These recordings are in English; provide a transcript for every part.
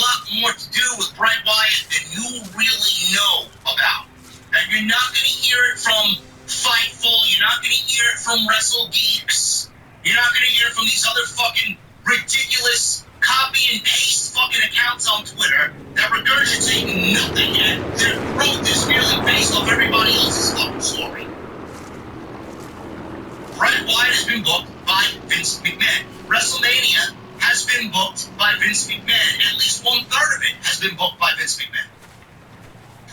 lot more to do with Bray Wyatt than you really know about. And you're not going to hear it from Fightful. You're not going to hear it from WrestleGeeks. You're not going to hear it from these other fucking ridiculous copy and paste fucking accounts on Twitter that regurgitate nothing, and their growth is merely based off everybody else's fucking story. Bray Wyatt has been booked by Vince McMahon. WrestleMania has been booked by Vince McMahon. At least 1/3 of it has been booked by Vince McMahon.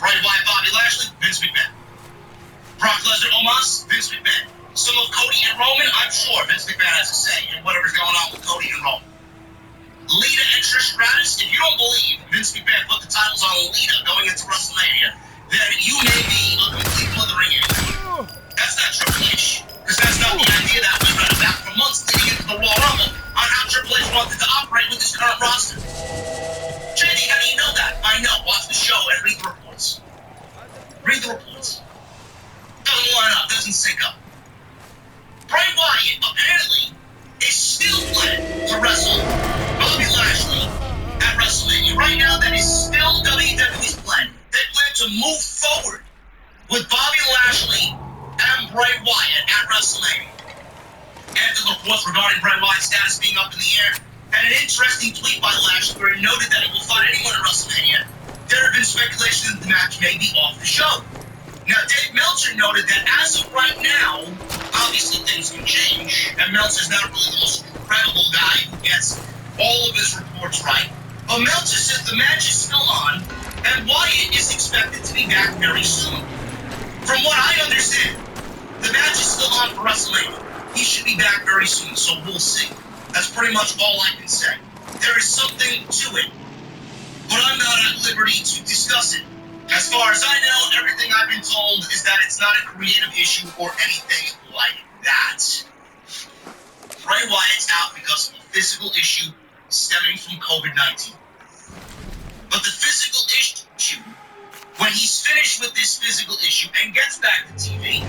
Bray Wyatt, Bobby Lashley, Vince McMahon. Brock Lesnar, Omos, Vince McMahon. Some of Cody and Roman, I'm sure Vince McMahon has a say in whatever's going on with Cody and Roman. Lita and Trish Stratus, if you don't believe Vince McMahon put the titles on Lita going into WrestleMania, then you may be a complete blithering idiot. That's not Triple H, because that's not the idea that was read about for months leading into the Royal Rumble on how Triple H wanted to operate with his current roster. JD, how do you know that? I know. Watch the show and read the reports. Read the reports. Doesn't line up. Doesn't sync up. Bray Wyatt, apparently, is still planning to wrestle Bobby Lashley at WrestleMania. Right now, that is still WWE's plan. They plan to move forward with Bobby Lashley and Bray Wyatt at WrestleMania. After the reports regarding Bray Wyatt's status being up in the air, and an interesting tweet by Lashley where he noted that he will fight anyone at WrestleMania, there have been speculation that the match may be off the show. Now, Dave Meltzer noted that as of right now, obviously things can change, and Meltzer's not really the most credible guy who gets all of his reports right. But Meltzer says the match is still on, and Wyatt is expected to be back very soon. From what I understand, the match is still on for WrestleMania. He should be back very soon, so we'll see. That's pretty much all I can say. There is something to it, but I'm not at liberty to discuss it. As far as I know, everything I've been told is that it's not a creative issue or anything like that. Bray Wyatt's out because of a physical issue stemming from COVID-19. But the physical issue, when he's finished with this physical issue and gets back to TV,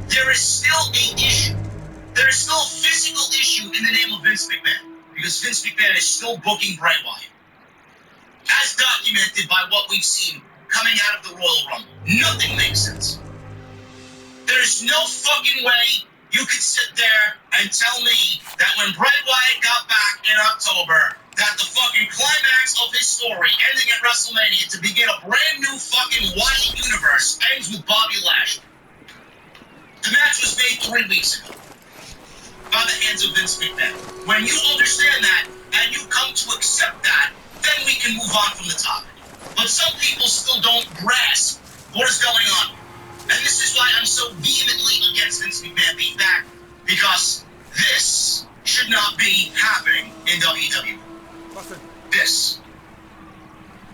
there is still an issue. There is still a physical issue in the name of Vince McMahon, because Vince McMahon is still booking Bray Wyatt. As documented by what we've seen coming out of the Royal Rumble, nothing makes sense. There's no fucking way you could sit there and tell me that when Bray Wyatt got back in October, that the fucking climax of his story ending at WrestleMania to begin a brand new fucking Wyatt universe ends with Bobby Lashley. The match was made 3 weeks ago by the hands of Vince McMahon. When you understand that and you come to accept that, then we can move on from the topic. But some people still don't grasp what is going on. And this is why I'm so vehemently against Vince McMahon being back, because this should not be happening in WWE. This.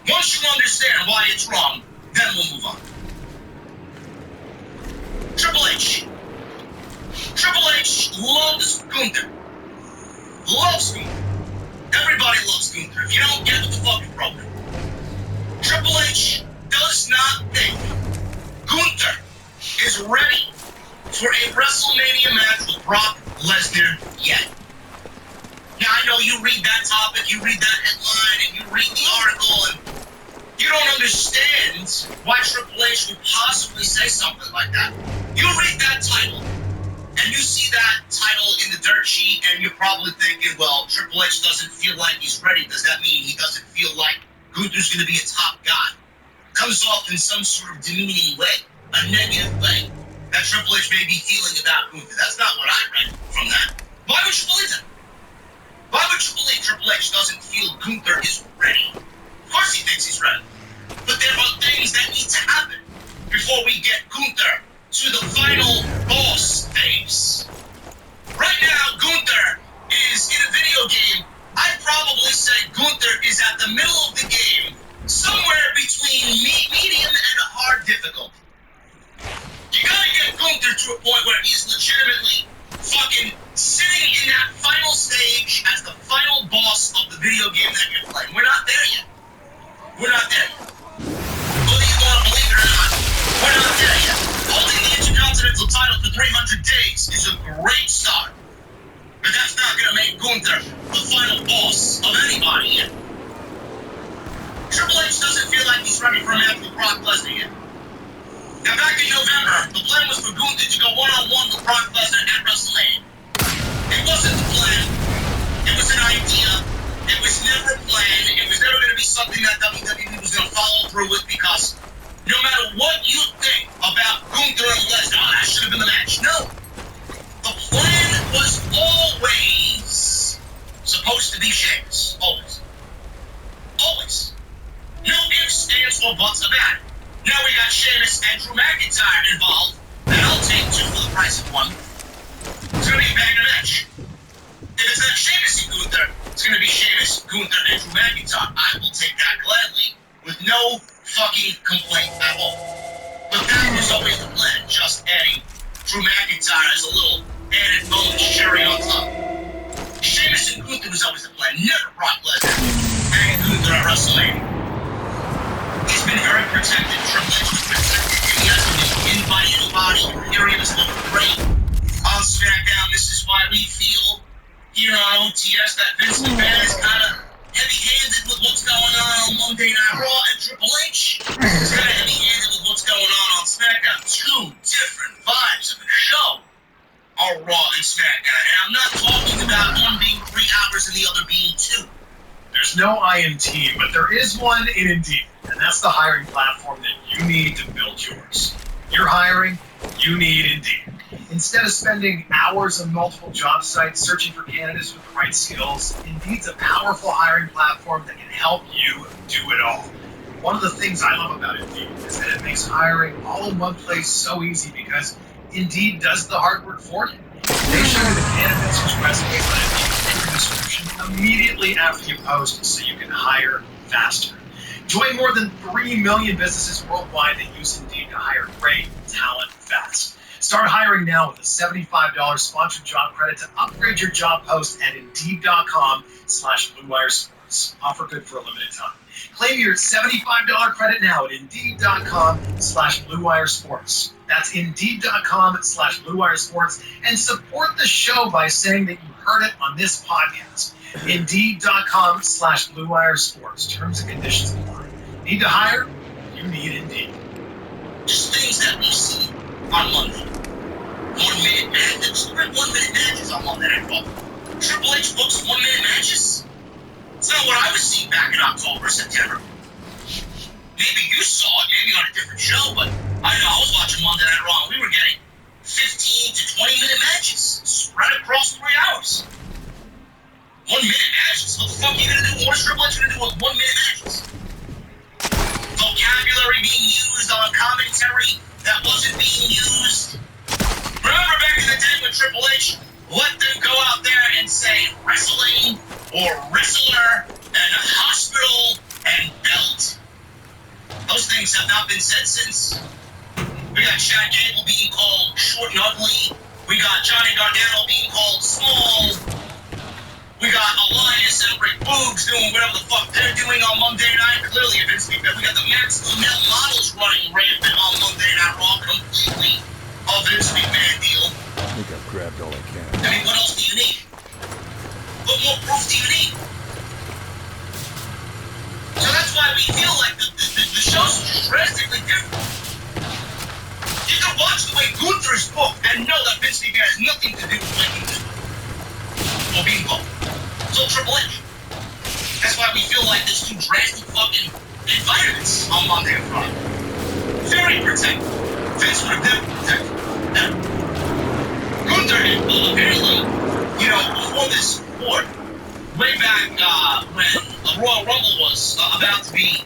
Once you understand why it's wrong, then we'll move on. Triple H. Triple H loves Gunther. Loves Gunther. Everybody loves Gunther. If you don't get it, what the fuck is broken? Triple H does not think Gunther is ready for a WrestleMania match with Brock Lesnar yet. Now, I know you read that topic, you read that headline, and you read the article, and you don't understand why Triple H would possibly say something like that. You read that title, and you see that title in the dirt sheet, and you're probably thinking, well, Triple H doesn't feel like he's ready. Does that mean he doesn't feel like Gunther's going to be a top guy? Comes off in some sort of demeaning way, a negative way, that Triple H may be feeling about Gunther. That's not what I read from that. Why would you believe that? Why would you believe Triple H doesn't feel Gunther is ready? Of course he thinks he's ready. But there are things that need to happen before we get Gunther to the final boss phase. Right now, Gunther is in a video game. I'd probably say Gunther is at the middle of the game, somewhere between medium and hard difficulty. You gotta get Gunther to a point where he's legitimately fucking sitting in that final stage as the final boss of the video game that you're playing. We're not there yet. We're not there yet. Whether you want to believe it or not, we're not there yet. Holding the Intercontinental title for 300 days is a great start. But that's not going to make Gunther the final boss of anybody yet. Gunther and Drew McIntyre. I will take that gladly with no fucking complaint at all. But that was always the plan, just adding Drew McIntyre as a little added bonus cherry on top. Sheamus and Gunther was always the plan, never Brock Lesnar and Gunther at WrestleMania. He's been very protected. Triple H was protected. He hasn't been invited anybody. Imperium is looking great on SmackDown. This is why we feel here on OTS that Vince McMahon is kind of heavy-handed with what's going on Monday Night Raw, and Triple H is kind of heavy-handed with what's going on SmackDown. Two different vibes of the show are Raw and SmackDown. And I'm not talking about one being 3 hours and the other being 2. There's no I in team, but there is one in Indeed, and that's the hiring platform that you need to build yours. You're hiring, you need Indeed. Instead of spending hours on multiple job sites searching for candidates with the right skills, Indeed's a powerful hiring platform that can help you do it all. One of the things I love about Indeed is that it makes hiring all in one place so easy because Indeed does the hard work for you. They show you the candidates whose resumes on Indeed fit your description immediately after you post so you can hire faster. Join more than 3 million businesses worldwide that use Indeed to hire great talent fast. Start hiring now with a $75 sponsored job credit to upgrade your job post at Indeed.com/BlueWireSports. Offer good for a limited time. Claim your $75 credit now at Indeed.com/BlueWireSports. That's Indeed.com/BlueWireSports, and support the show by saying that you heard it on this podcast. Indeed.com/BlueWireSports. Terms and conditions apply. Need to hire? You need Indeed. Just things that we see on Monday. 1-minute matches. 1-minute matches on Monday Night Raw. Triple H books 1-minute matches. It's not what I was seeing back in October, September. Maybe you saw it, maybe on a different show, but I know I was watching Monday Night Raw, and we were getting 15 to 20-minute matches spread across 3 hours. 1-minute matches? What the fuck are you going to do? What is Triple H going to do with 1-minute matches? Vocabulary being used on commentary that wasn't being used. Remember back in the day when Triple H let them go out there and say wrestling or wrestler and hospital and belt? Those things have not been said since. We got Chad Gable being called short and ugly. We got Johnny Gargano being called small. We got Elias and Rick Boogs doing whatever the fuck they're doing on Monday night. Clearly, Vince McMahon. We got the Maxwell male models running rampant on Monday Night Raw, completely a Vince McMahon deal. I think I've grabbed all I can. I mean, what else do you need? What more proof do you need? So that's why we feel like the show's just drastically different. You can watch the way Gunther's booked and know that Vince McMahon has nothing to do with making this or being booked. So Triple H. That's why we feel like there's 2 drastic fucking environments on Monday and Friday. Very protected. Vince would have never protected. Never. Gunther apparently, before this sport, way back when the Royal Rumble was about to be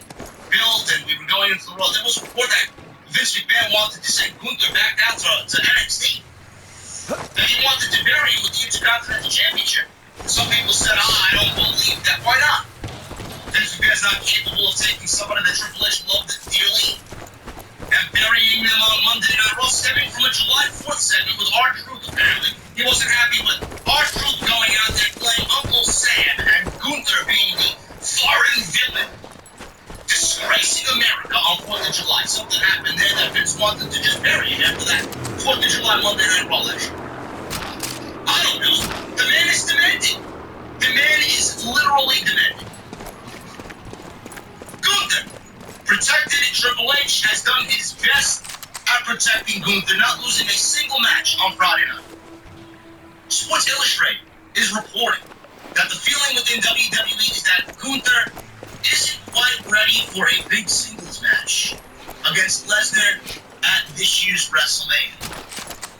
built and we were going into the Royal, there was a report that Vince McMahon wanted to send Gunther back down to NXT. That he wanted to bury him with the Intercontinental Championship. Some people said, I don't believe that. Why not? Vince McMahon's not capable of taking somebody that Triple H loved dearly and burying them on Monday Night Raw, stemming from a July 4th segment with R-Truth, apparently. He wasn't happy with R-Truth going out there playing Uncle Sam and Gunther being the foreign villain, disgracing America on 4th of July. Something happened there that Vince wanted to just bury him after that 4th of July Monday Night Raw election. I don't know. The man is demanding. The man is literally demanding. Gunther, protected it. Triple H has done his best at protecting Gunther, not losing a single match on Friday night. Sports Illustrated is reporting that the feeling within WWE is that Gunther isn't quite ready for a big singles match against Lesnar at this year's WrestleMania.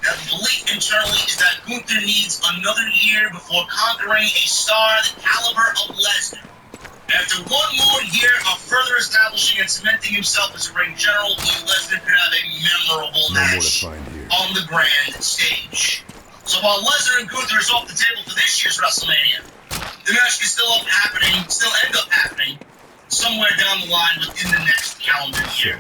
Now, the belief internally is that Gunther needs another year before conquering a star the caliber of Lesnar. After one more year of further establishing and cementing himself as a ring general, Lesnar could have a memorable match on the grand stage. So while Lesnar and Gunther is off the table for this year's WrestleMania, the match can still end up happening somewhere down the line within the next calendar year.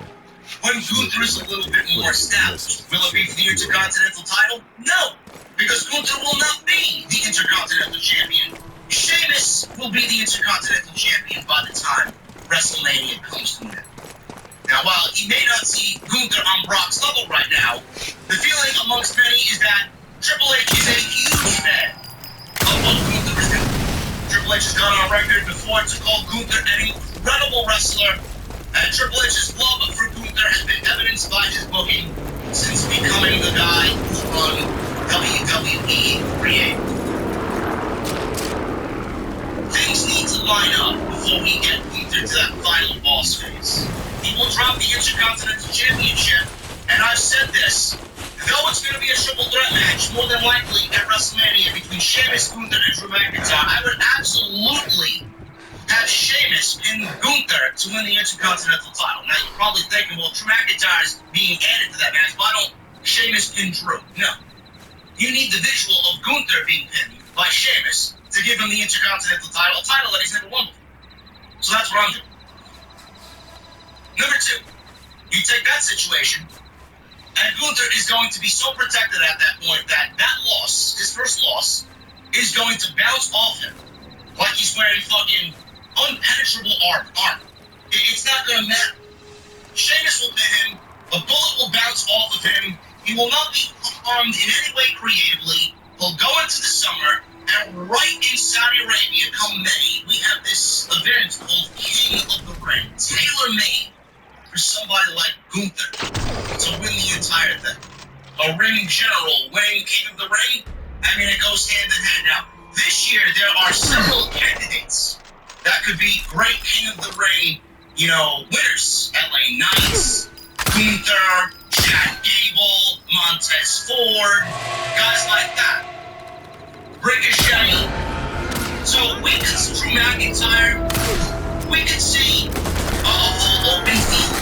When Gunther is a little bit more established, will it be for the Intercontinental title? No, because Gunther will not be the Intercontinental Champion. Sheamus will be the Intercontinental Champion by the time WrestleMania comes to an end. Now, while he may not see Gunther on Brock's level right now, the feeling amongst many is that Triple H is a huge fan of what Gunther is doing. Triple H has gone on record before to call Gunther an incredible wrestler, and Triple H's love for Gunther has been evidenced by his booking since becoming the guy who run WWE creative. Things need to line up before we get Gunther to that final boss phase. He will drop the Intercontinental Championship, and I've said this, though it's going to be a triple threat match, more than likely at WrestleMania between Sheamus, Gunther, and Drew McIntyre, I would absolutely have Sheamus pin Gunther to win the Intercontinental title. Now, you're probably thinking, well, Drew McIntyre is being added to that match. Why don't Sheamus pin Drew? No. You need the visual of Gunther being pinned by Sheamus to give him the Intercontinental title, a title that he's never won before. So that's what I'm doing. Number two, you take that situation, and Gunther is going to be so protected at that point that loss, his first loss, is going to bounce off him like he's wearing fucking unpenetrable armor. It's not going to matter. Sheamus will pin him, a bullet will bounce off of him, he will not be harmed in any way creatively, he'll go into the summer, and right in Saudi Arabia, come May, we have this event called King of the Ring, tailor-made for somebody like Gunther to win the entire thing. A ring general winning King of the Ring, I mean, it goes hand in hand. Now, this year, there are several candidates that could be great King of the Ring, winners. LA Knights, Gunther, Chad Gable, Montez Ford, guys like that. Ricochet. So we could see Drew McIntyre, we could see a whole open field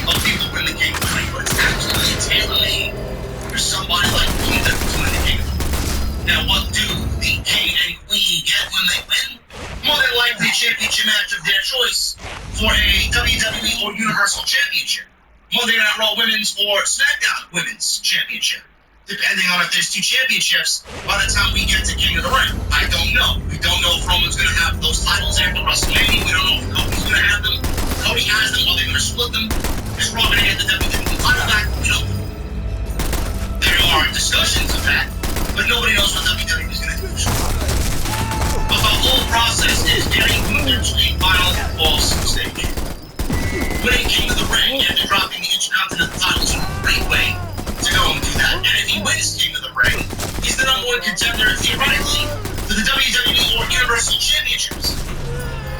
of people win the King of the Ring, but it's absolutely tailor-made for somebody like Gunther to win the King of the Ring. Now, what do the King and Queen get when they win? More than likely a championship match of their choice for a WWE or Universal Championship, Monday Night Raw Women's or SmackDown Women's Championship, depending on if there's two championships by the time we get to King of the Ring. I don't know. We don't know if Roman's going to have those titles after WrestleMania. We don't know if Cody's going to have them. Cody has them. Are they going to split them? Is Raw going to get the WWE title back? We don't know. There are discussions of that, but nobody knows what WWE is going to do. But the whole process is getting Gunther to a final boss stage. Winning King of the Ring and dropping the Intercontinental title is a great way to go and do that. And if he wins King of the Ring, he's the number one contender, theoretically, to the WWE or Universal Championships.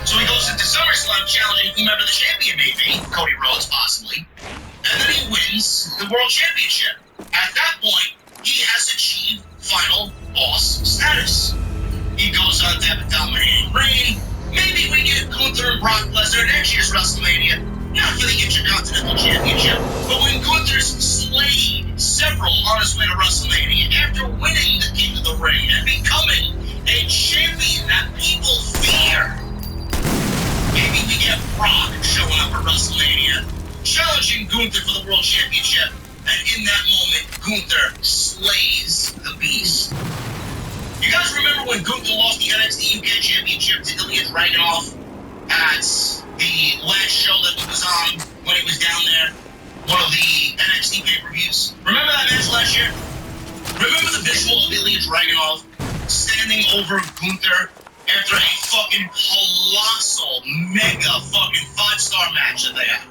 So he goes into SummerSlam challenging whomever the champion may be, Cody Rhodes possibly, and then he wins the World Championship. At that point, he has achieved final boss status. He goes on to have a dominating reign. Maybe we get Gunther and Brock Lesnar next year's WrestleMania. Not for the Intercontinental Championship, but when Gunther's slayed several on his way to WrestleMania after winning the King of the Ring and becoming a champion that people fear. Maybe we get Brock showing up at WrestleMania, challenging Gunther for the World Championship, and in that moment, Gunther slays the Beast. You guys remember when Gunther lost the NXT UK Championship to Ilya Dragunov at the last show that he was on when he was down there, one of the NXT pay-per-views? Remember that match last year? Remember the visual of Ilya Dragunov standing over Gunther after a fucking colossal, mega fucking 5-star match that they had?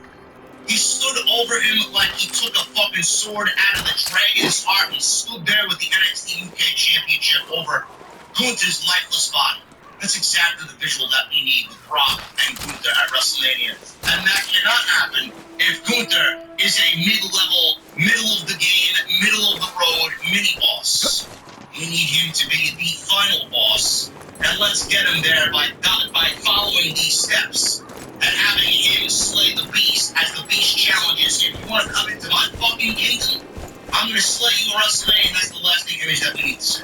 He stood over him like he took a fucking sword out of the dragon's heart and stood there with the NXT UK Championship over Gunther's lifeless body. That's exactly the visual that we need with Brock and Gunther at WrestleMania. And that cannot happen if Gunther is a mid-level, middle-of-the-game, middle-of-the-road mini-boss. We need him to be the final boss. And let's get him there by following these steps and having him slay the Beast as the Beast challenges him. You want to come into my fucking kingdom? I'm going to slay you at WrestleMania, and that's the lasting image that we need to see.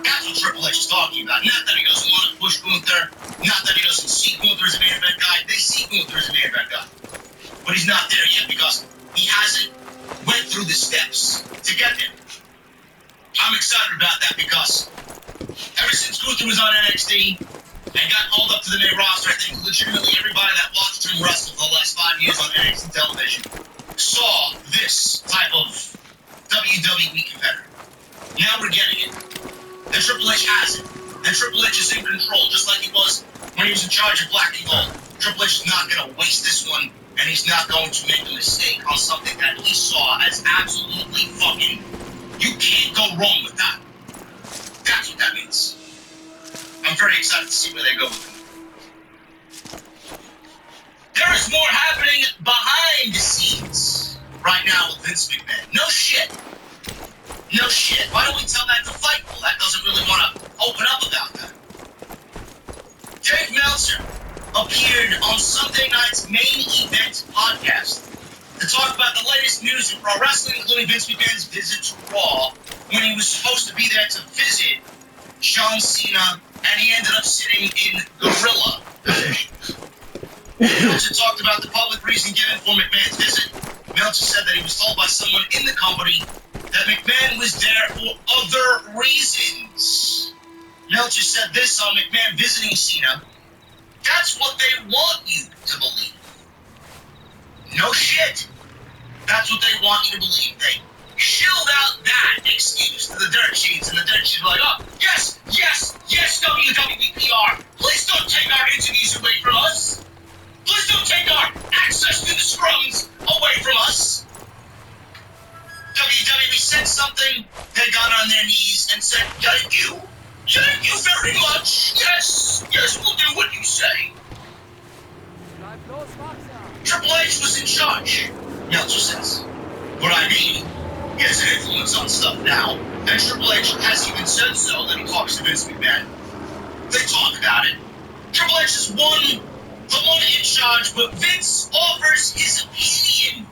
That's what Triple H is talking about. Not that he doesn't want to push Gunther. Not that he doesn't see Gunther as a main event guy. They see Gunther as a main event guy. But he's not there yet because he hasn't went through the steps to get there. I'm excited about that because ever since Gunther was on NXT and got called up to the main roster, I think legitimately everybody that watched him wrestle for the last 5 years on NXT television saw this type of WWE competitor. Now we're getting it. And Triple H has it. And Triple H is in control, just like he was when he was in charge of Black and Gold. Triple H is not going to waste this one, and he's not going to make a mistake on something that he saw as absolutely fucking... You can't go wrong with that. That's what that means. I'm very excited to see where they go with it. There is more happening behind the scenes right now with Vince McMahon. No shit. No shit. Why don't we tell that to Fightful? That doesn't really want to open up about that. Dave Meltzer appeared on Sunday night's main event podcast to talk about the latest news in pro wrestling, including Vince McMahon's visit to Raw when he was supposed to be there to visit John Cena, and he ended up sitting in gorilla position. Meltzer talked about the public reason given for McMahon's visit. Meltzer said that he was told by someone in the company that McMahon was there for other reasons. Meltzer said this on McMahon visiting Cena. That's what they want you to believe. No shit. That's what they want you to believe. They shilled out that excuse to the dirt sheets, and the dirt sheets were like, oh, yes, WWE PR. Please don't take our interviews away from us. Please don't take our access to the scrums away from us. WWE said something, they got on their knees and said, thank you very much. Yes, we'll do what you say. Triple H was in charge, Meltzer says. What I mean, he has an influence on stuff now, and Triple H has even said so that he talks to Vince McMahon. They talk about it. Triple H is the one in charge, but Vince offers his opinion.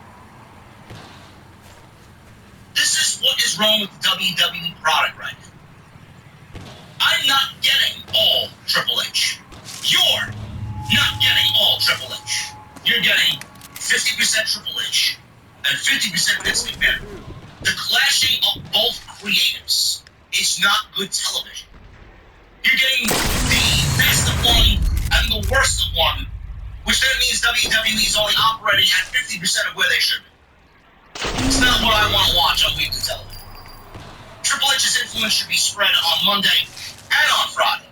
This is what is wrong with the WWE product right now. I'm not getting all Triple H. You're not getting all Triple H. You're getting 50% Triple H and 50% Vince McMahon. The clashing of both creatives is not good television. You're getting the best of one and the worst of one, which then means WWE is only operating at 50% of where they should be. It's not what I want to watch on weekly television. Triple H's influence should be spread on Monday and on Friday.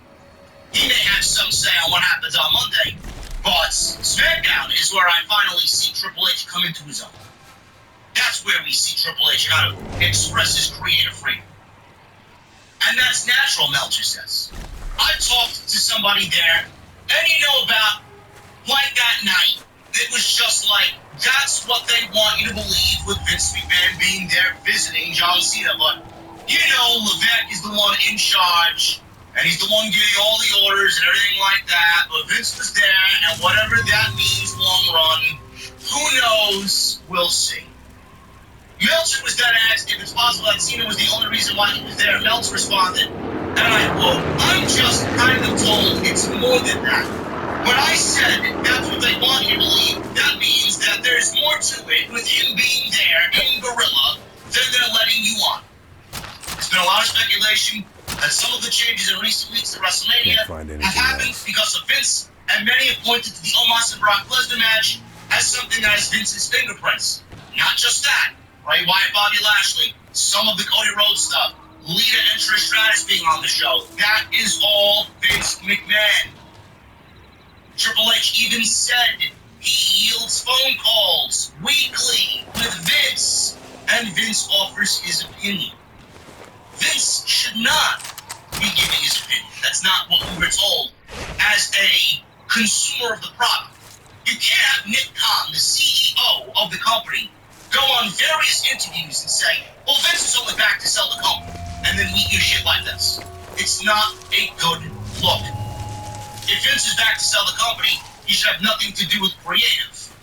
He may have some say on what happens on Monday, but SmackDown is where I finally see Triple H come into his own. That's where we see Triple H kind of express his creative freedom. And that's natural, Meltzer says. I talked to somebody there, and you know about, like that night, it was just like, that's what they want you to believe with Vince McMahon being there visiting John Cena. But, you know, Levesque is the one in charge, and he's the one getting all the orders and everything like that. But Vince was there, and whatever that means long run, who knows? We'll see. Meltzer was then asked if it's possible that Cena was the only reason why he was there. Meltzer responded, and I quote, I'm just kind of told it's more than that. When I said that's what they want you to believe, that means that there's more to it with him being there in Gorilla than they're letting you on. There's been a lot of speculation that some of the changes in recent weeks to WrestleMania have happened because of Vince, and many have pointed to the Omos and Brock Lesnar match as something that has Vince's fingerprints. Not just that. Bray Wyatt, Bobby Lashley, some of the Cody Rhodes stuff, Lita and Trish Stratus being on the show. That is all Vince McMahon. Triple H even said he yields phone calls weekly with Vince, and Vince offers his opinion. Vince should not be giving his opinion. That's not what we were told as a consumer of the product. You can't have Nick Khan, the CEO of the company, go on various interviews and say, well, Vince is only back to sell the company, and then we do shit like this. It's not a good look. If Vince is back to sell the company, he should have nothing to do with creative.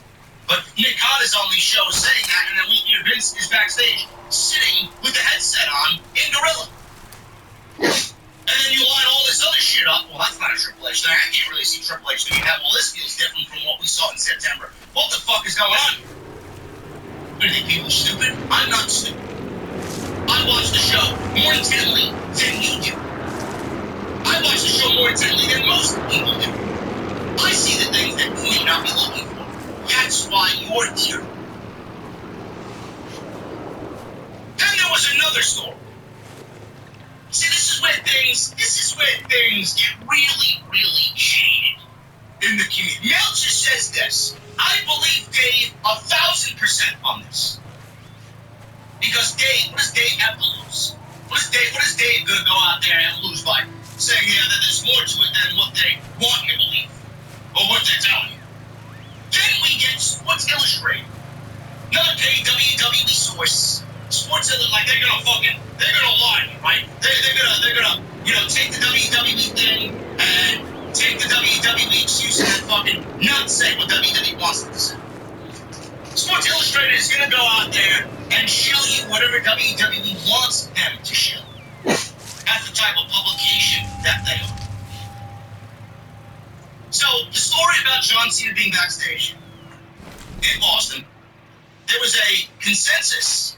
But Nick Khan is on these shows saying that, and then we hear Vince is backstage sitting with the headset on in Gorilla. well, that's not a Triple H thing. I can't really see Triple H doing that. Well, this feels different from what we saw in September. What the fuck is going on? What do you think people are stupid? I'm not stupid. I watch the show more intently than you do. I watch the show more intently than most people do. I see the things that you may not be looking for. That's why you're here. Then there was another story. See, this is where things get really, really shaded in the community. Meltzer says this. I believe Dave 1,000% on this. Because Dave, what does Dave have to lose? What is Dave gonna go out there and lose by saying, yeah, that there's more to it than what they want you to believe? Or what they're telling you? Then we get Sports Illustrated. Not a WWE source. Sports Illustrated, like they're gonna lie to you, right? They're gonna, take the WWE thing and take the WWE excuse and fucking not say what WWE wants them to say. Sports Illustrated is gonna go out there and show you whatever WWE wants them to show. That's the type of publication that they are. So, the story about John Cena being backstage in Boston, there was a consensus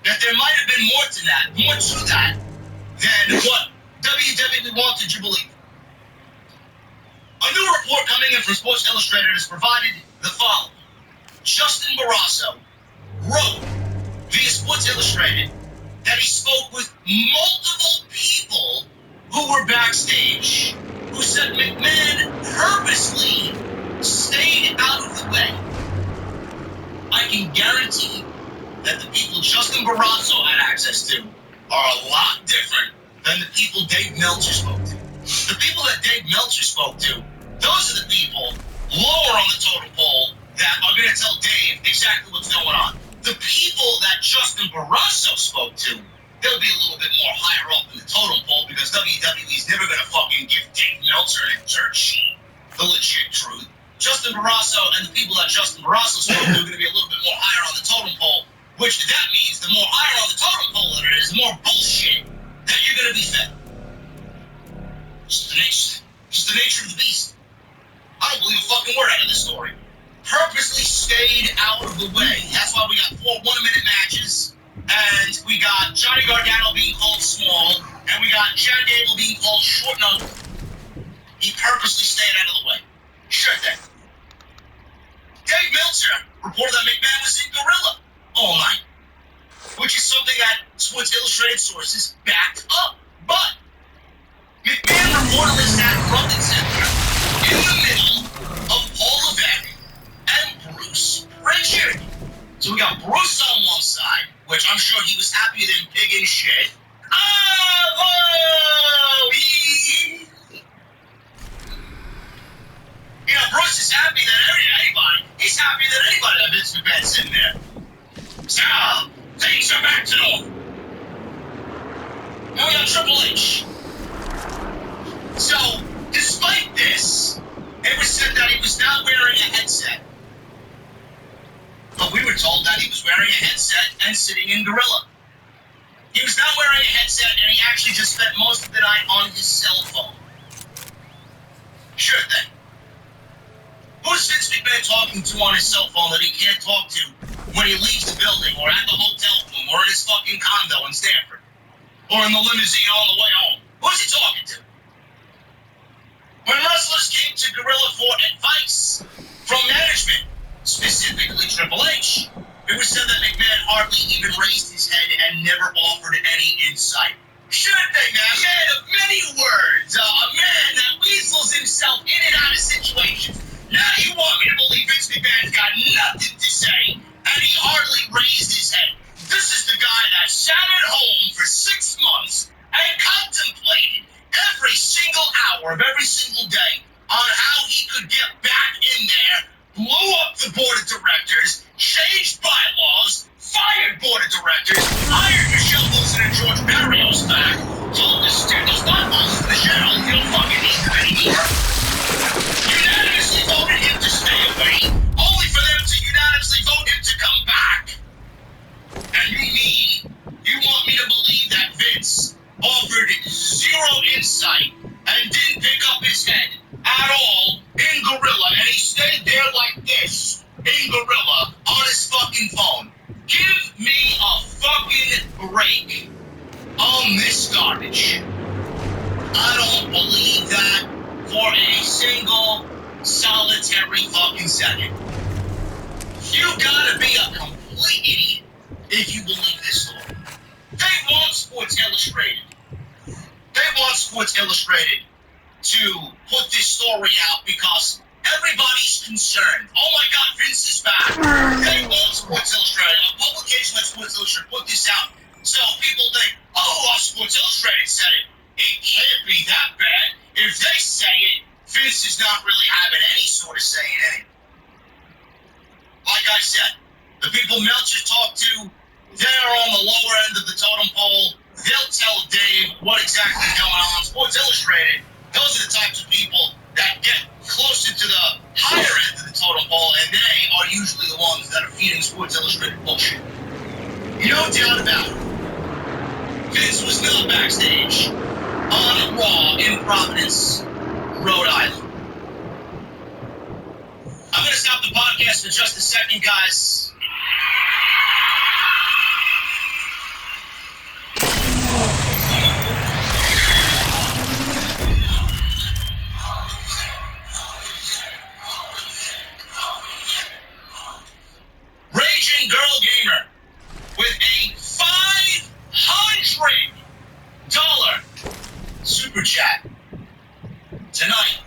that there might have been more to that than what WWE wanted you to believe. A new report coming in from Sports Illustrated has provided the following. Justin Barrasso wrote via Sports Illustrated that he spoke with multiple people who were backstage who said McMahon purposely stayed out of the way. I can guarantee that the people Justin Barrasso had access to are a lot different than the people Dave Meltzer spoke to. The people that Dave Meltzer spoke to, those are the people lower on the totem pole that are going to tell Dave exactly what's going on. The people that Justin Barrasso spoke to, they'll be a little bit more higher up in the totem pole because WWE's never going to fucking give Dave Meltzer an dirt sheet, the legit truth. Justin Barrasso and the people that Justin Barrasso spoke to are going to be a little bit more higher on the totem pole, which that means the more higher on the totem pole that it is, the more bullshit that you're going to be fed. Just the nature of the beast. I don't believe a fucking word out of this story. Purposely stayed out of the way. That's why we got 4 one-minute matches, and we got Johnny Gargano being called small, and we got Chad Gable being called short. No, he purposely stayed out of the way. Sure thing. Dave Meltzer reported that McMahon was in Gorilla all night, which is something that Sports Illustrated sources backed up. But McMahon reportedly sat front and center in the middle of Paul Levesque and Bruce Pritchard. So we got Bruce on one side, which I'm sure he was happy than pig in shit. Bruce is happy that he's happy that Vince McMahon's in there. So, things are back to normal. Now we got Triple H. So, despite this, it was said that he was not wearing a headset. But we were told that he was wearing a headset and sitting in Gorilla. He was not wearing a headset, and he actually just spent most of the night on his cell phone. Sure thing. Who's Vince McMahon talking to on his cell phone that he can't talk to when he leaves the building, or at the hotel room, or in his fucking condo in Stanford, or in the limousine on the way home? Who's he talking to? When wrestlers came to Gorilla for advice from management, specifically Triple H, it was said that McMahon hardly even raised his head and never offered any insight. Sure thing, man. A man of many words. A man that weasels himself in and out of situations. Now you want me to believe Vince McMahon's got nothing to say, and he hardly raised his head. This is the guy that sat at home for 6 months and contemplated every single hour of every single day on how he could get back in there, blew up the board of directors, changed bylaws, fired board of directors, hired Michelle Wilson and George Barrios back, told the Staples Stockholm to Michelle, you don't fucking need them anymore. Unanimously voted him to stay away, only for them to unanimously vote him to come back. And you want me to believe that Vince offered zero insight and didn't pick up at all in Gorilla, and he stayed there like this in Gorilla on his fucking phone. Give me a fucking break on this garbage. I don't believe that for a single solitary fucking second. You gotta be a complete idiot if you believe this story. They want Sports Illustrated. They want Sports Illustrated to put this story out because everybody's concerned. Oh my God, Vince is back. They want Sports Illustrated. A publication like Sports Illustrated put this out so people think, oh, Sports Illustrated said it. It can't be that bad. If they say it, Vince is not really having any sort of say in it. Like I said, the people Melcher talked to, they're on the lower end of the totem pole. They'll tell Dave what exactly is going on. Sports Illustrated, those are the types of people that get closer to the higher end of the totem pole, and they are usually the ones that are feeding Sports Illustrated bullshit. No doubt about it. Vince was not backstage on Raw in Providence, Rhode Island. I'm going to stop the podcast for just a second, guys. Raging Girl Gamer with a $500 super chat tonight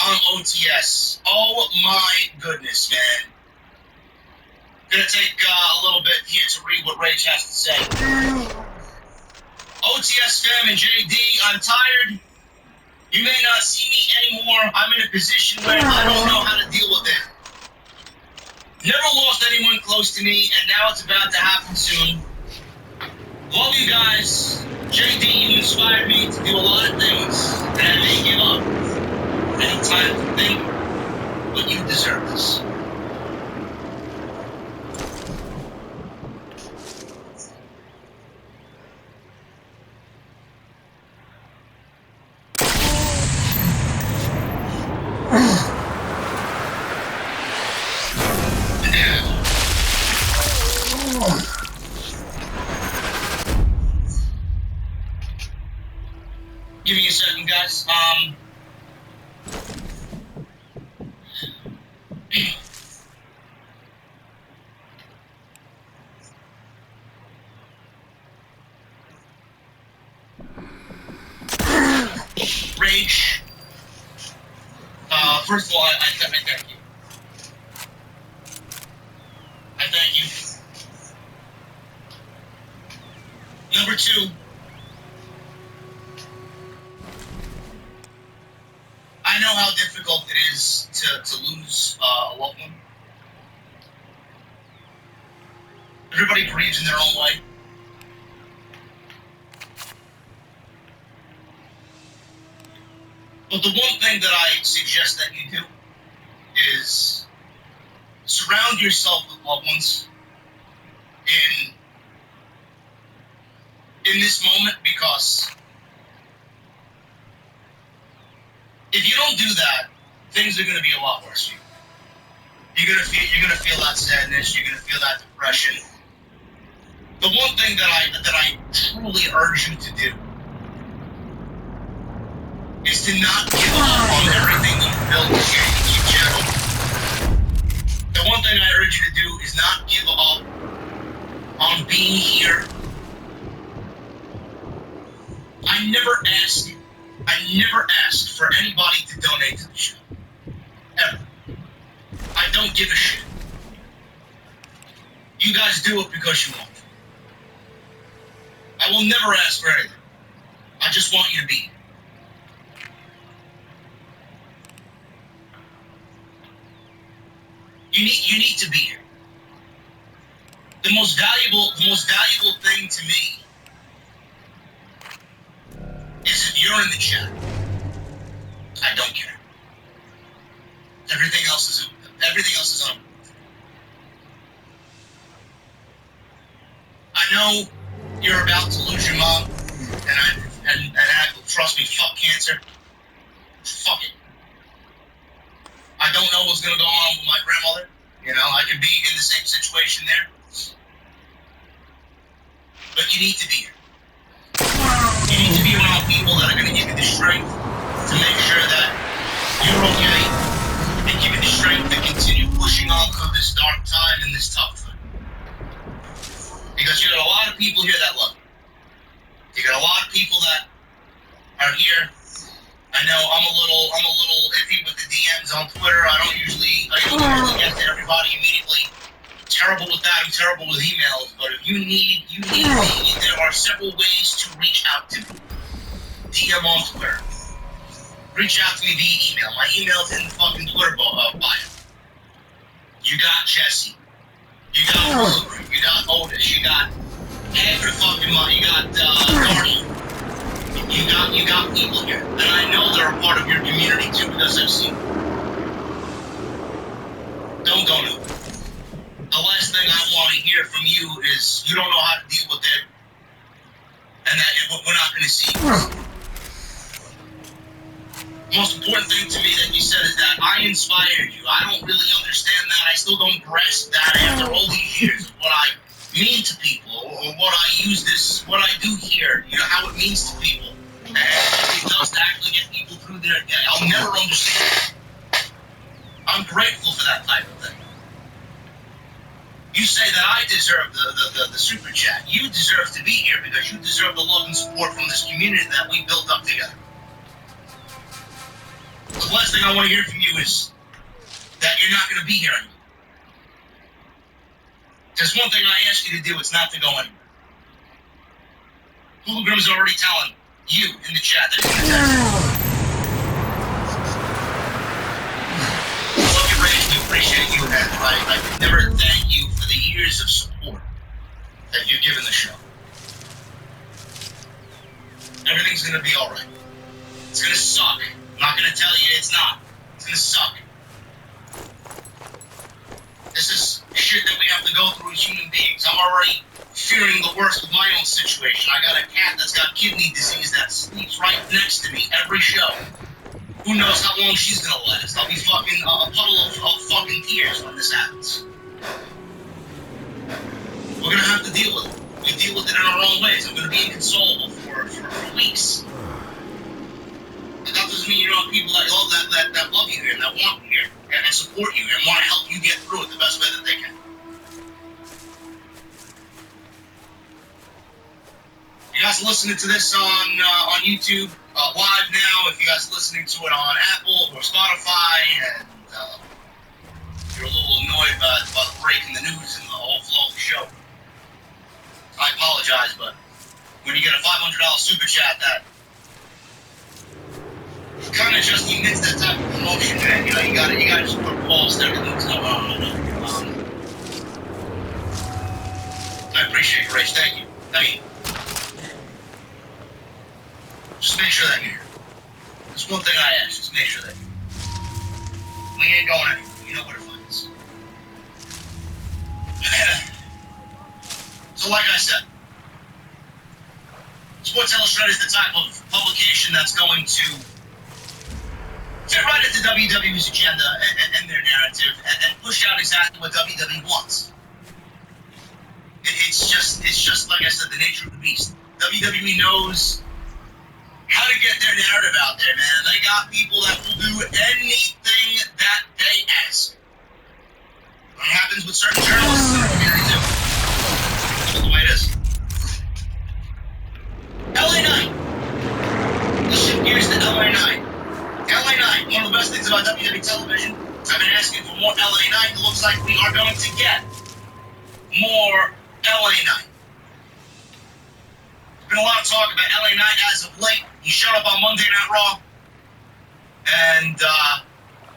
on OTS. Oh my goodness, man. Gonna take a little bit here to read what Rage has to say. OTS fam and JD, I'm tired. You may not see me anymore. I'm in a position where I don't know how to deal with it. Never lost anyone close to me, and now it's about to happen soon. Love you guys. JD, you inspired me to do a lot of things that I may give up. Any time to think, but you deserve this. Give me a second, guys. Rage. First of all, I thank you. I thank you. Number two, I know how difficult it is to lose a loved one. Everybody grieves in their own way. But the one thing that I suggest that you do is surround yourself with loved ones in this moment, because if you don't do that, things are going to be a lot worse for you. You're gonna feel that sadness. You're gonna feel that depression. The one thing that I truly urge you to do is to not give up on everything you built in general. The one thing I urge you to do is not give up on being here. I never asked for anybody to donate to the show. Ever. I don't give a shit. You guys do it because you want to. I will never ask for anything. I just want you to be here. You need to be here. The most valuable thing to me is if you're in the chat. I don't care. Everything else is on. I know you're about to lose your mom, and trust me, fuck cancer. Fuck it. I don't know what's going to go on with my grandmother. You know, I could be in the same situation there. But you need to be here. You need to be around people that are going to give you the strength to make sure that you're okay and give you the strength to continue pushing on through this dark time and this tough time. Because you got a lot of people here that love you. You got a lot of people that are here. I know I'm a little iffy with the DMs on Twitter. I don't usually get to everybody immediately. I'm terrible with that. I'm terrible with emails. But if you need me, there are several ways to reach out to me. DM on Twitter. Reach out to me via email. My email's in the fucking Twitter bio. You got Jesse. You got Wilbur. You got Otis. You got every fucking money. You got Gardy. You got people here. And I know they're a part of your community too because I've seen them. Don't go nowhere. The last thing I want to hear from you is you don't know how to deal with it and that we're not going to see you. The most important thing to me that you said is that I inspired you. I don't really understand that. I still don't grasp that after all these years of what I mean to people or what I use this, what I do here, you know, how it means to people. And what it does to actually get people through their day. I'll never understand it. I'm grateful for that type of thing. You say that I deserve the super chat. You deserve to be here because you deserve the love and support from this community that we built up together. The last thing I want to hear from you is that you're not going to be here anymore. There's one thing I ask you to do, it's not to go anywhere. Pilgrim's already telling you in the chat that he's going to text. Look at Rage, we appreciate you, and I could never thank you for the years of support that you've given the show. Everything's going to be alright. It's going to suck. I'm not going to tell you it's not. It's going to suck. This is shit that we have to go through as human beings. I'm already fearing the worst of my own situation. I got a cat that's got kidney disease that sleeps right next to me every show. Who knows how long she's going to last. I'll be fucking a puddle of fucking tears when this happens. We're going to have to deal with it. We deal with it in our own ways. I'm going to be inconsolable for weeks. That doesn't mean you don't have people that love you here and that want you here and support you and want to help you get through it the best way that they can. You guys are listening to this on YouTube live now. If you guys are listening to it on Apple or Spotify and you're a little annoyed about the break in the news and the whole flow of the show, I apologize, but when you get a $500 super chat that kind of just emits that type of emotion, man. You know, you gotta just put a pause to everything that's going on. I appreciate your Rage. Thank you. I mean, just make sure that you're here. That's one thing I ask. Just make sure that we ain't going anywhere. You know where to find us. So, like I said, Sports Illustrated is the type of publication that's going to fit right into WWE's agenda and their narrative and push out exactly what WWE wants. It's just like I said, the nature of the beast. WWE knows how to get their narrative out there, man. They got people that will do anything that they ask. What happens with certain journalists in the community too. That's the way it is. LA Knight. Let's shift gears to LA Knight. LA Knight, one of the best things about WWE television. I've been asking for more LA Knight. It looks like we are going to get more LA Knight. There's been a lot of talk about LA Knight as of late. He showed up on Monday Night Raw and